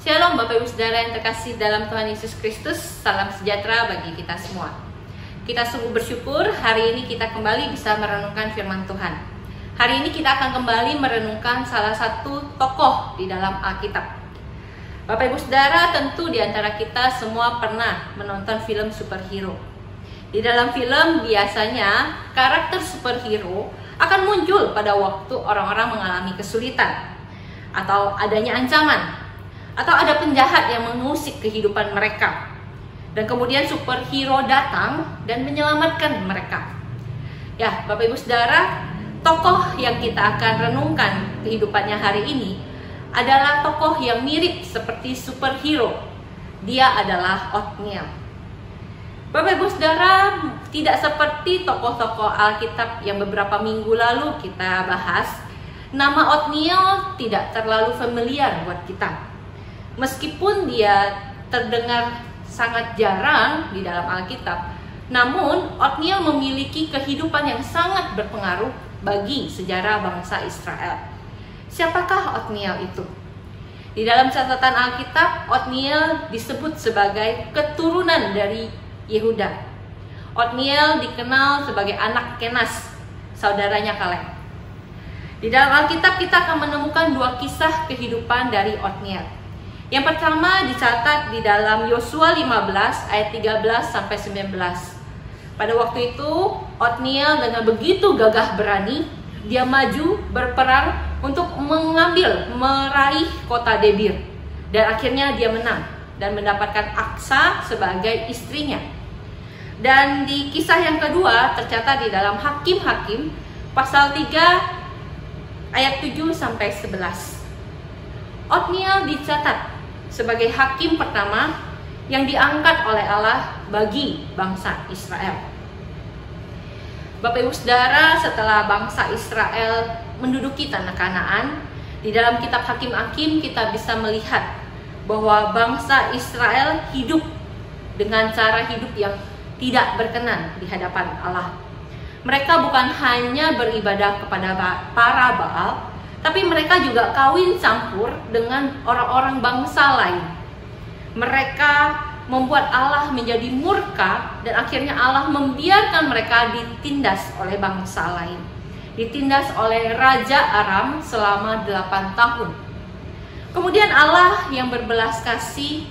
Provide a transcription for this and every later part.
Shalom Bapak Ibu Saudara yang terkasih dalam Tuhan Yesus Kristus. Salam sejahtera bagi kita semua. Kita sungguh bersyukur hari ini kita kembali bisa merenungkan firman Tuhan. Hari ini kita akan kembali merenungkan salah satu tokoh di dalam Alkitab. Bapak Ibu Saudara, tentu di antara kita semua pernah menonton film superhero. Di dalam film biasanya karakter superhero akan muncul pada waktu orang-orang mengalami kesulitan, atau adanya ancaman, atau ada penjahat yang mengusik kehidupan mereka. Dan kemudian superhero datang dan menyelamatkan mereka. Ya, Bapak Ibu Saudara, tokoh yang kita akan renungkan kehidupannya hari ini adalah tokoh yang mirip seperti superhero. Dia adalah Othniel. Bapak Ibu Saudara, tidak seperti tokoh-tokoh Alkitab yang beberapa minggu lalu kita bahas. Nama Othniel tidak terlalu familiar buat kita. Meskipun dia terdengar sangat jarang di dalam Alkitab, namun Othniel memiliki kehidupan yang sangat berpengaruh bagi sejarah bangsa Israel. Siapakah Othniel itu? Di dalam catatan Alkitab, Othniel disebut sebagai keturunan dari Yehuda. Othniel dikenal sebagai anak Kenas, saudaranya Kaleb. Di dalam Alkitab kita akan menemukan dua kisah kehidupan dari Othniel. Yang pertama dicatat di dalam Yosua 15 ayat 13 sampai 19. Pada waktu itu Othniel dengan begitu gagah berani, dia maju berperang untuk meraih kota Debir. Dan akhirnya dia menang dan mendapatkan Aksa sebagai istrinya. Dan di kisah yang kedua tercatat di dalam Hakim-Hakim pasal 3 ayat 7 sampai 11. Othniel dicatat sebagai hakim pertama yang diangkat oleh Allah bagi bangsa Israel. Bapak Ibu Saudara, setelah bangsa Israel menduduki tanah Kanaan, di dalam kitab Hakim-Hakim kita bisa melihat bahwa bangsa Israel hidup dengan cara hidup yang tidak berkenan di hadapan Allah. Mereka bukan hanya beribadah kepada para Baal, tapi mereka juga kawin campur dengan orang-orang bangsa lain. Mereka membuat Allah menjadi murka dan akhirnya Allah membiarkan mereka ditindas oleh bangsa lain. Ditindas oleh Raja Aram selama 8 tahun. Kemudian Allah yang berbelas kasih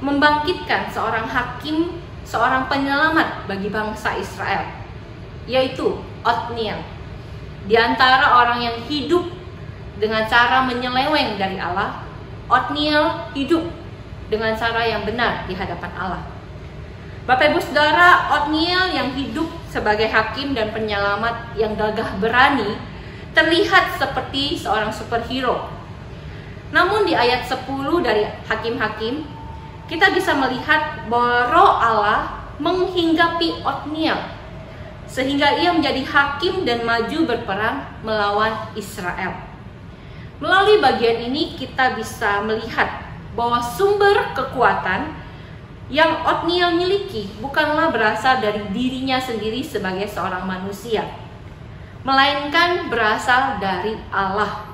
membangkitkan seorang hakim, seorang penyelamat bagi bangsa Israel, yaitu Othniel. Di antara orang yang hidup dengan cara menyeleweng dari Allah, Othniel hidup dengan cara yang benar di hadapan Allah. Bapak Ibu Saudara, Othniel yang hidup sebagai hakim dan penyelamat yang gagah berani terlihat seperti seorang superhero. Namun di ayat 10 dari Hakim-Hakim, kita bisa melihat bahwa Roh Allah menghinggapi Othniel sehingga ia menjadi hakim dan maju berperang melawan Israel. Melalui bagian ini kita bisa melihat bahwa sumber kekuatan yang Othniel miliki bukanlah berasal dari dirinya sendiri sebagai seorang manusia, melainkan berasal dari Allah.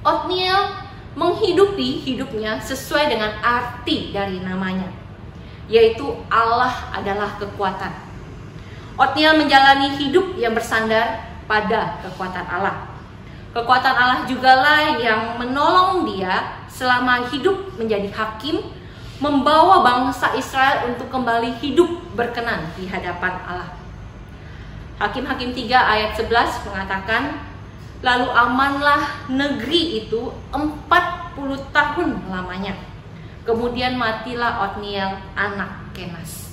Othniel menghidupi hidupnya sesuai dengan arti dari namanya, yaitu Allah adalah kekuatan. Othniel menjalani hidup yang bersandar pada kekuatan Allah. Kekuatan Allah jugalah yang menolong dia selama hidup menjadi hakim, membawa bangsa Israel untuk kembali hidup berkenan di hadapan Allah. Hakim-Hakim 3 ayat 11 mengatakan, lalu amanlah negeri itu 40 tahun lamanya. Kemudian matilah Othniel anak Kenas.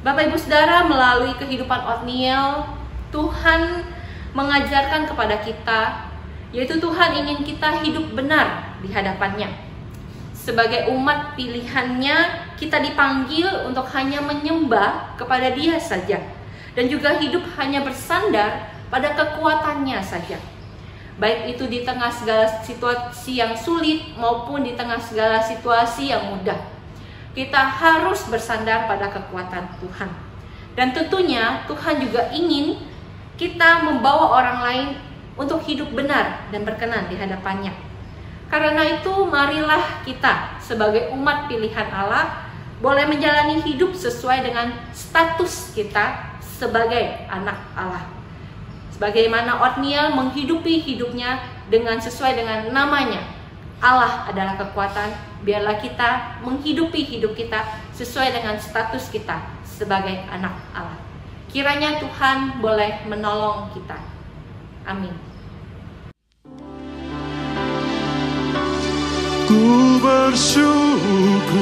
Bapak Ibu Saudara, melalui kehidupan Othniel, Tuhan mengajarkan kepada kita, yaitu Tuhan ingin kita hidup benar di hadapannya. Sebagai umat pilihannya, kita dipanggil untuk hanya menyembah kepada Dia saja, dan juga hidup hanya bersandar pada kekuatannya saja. Baik itu di tengah segala situasi yang sulit maupun di tengah segala situasi yang mudah. Kita harus bersandar pada kekuatan Tuhan. Dan tentunya Tuhan juga ingin kita membawa orang lain untuk hidup benar dan berkenan di hadapannya. Karena itu marilah kita sebagai umat pilihan Allah boleh menjalani hidup sesuai dengan status kita sebagai anak Allah. Sebagaimana Otniel menghidupi hidupnya dengan sesuai dengan namanya, Allah adalah kekuatan. Biarlah kita menghidupi hidup kita sesuai dengan status kita sebagai anak Allah. Kiranya Tuhan boleh menolong kita. Amin. Ku bersyukur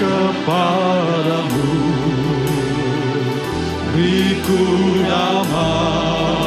kepadamu, beriku damai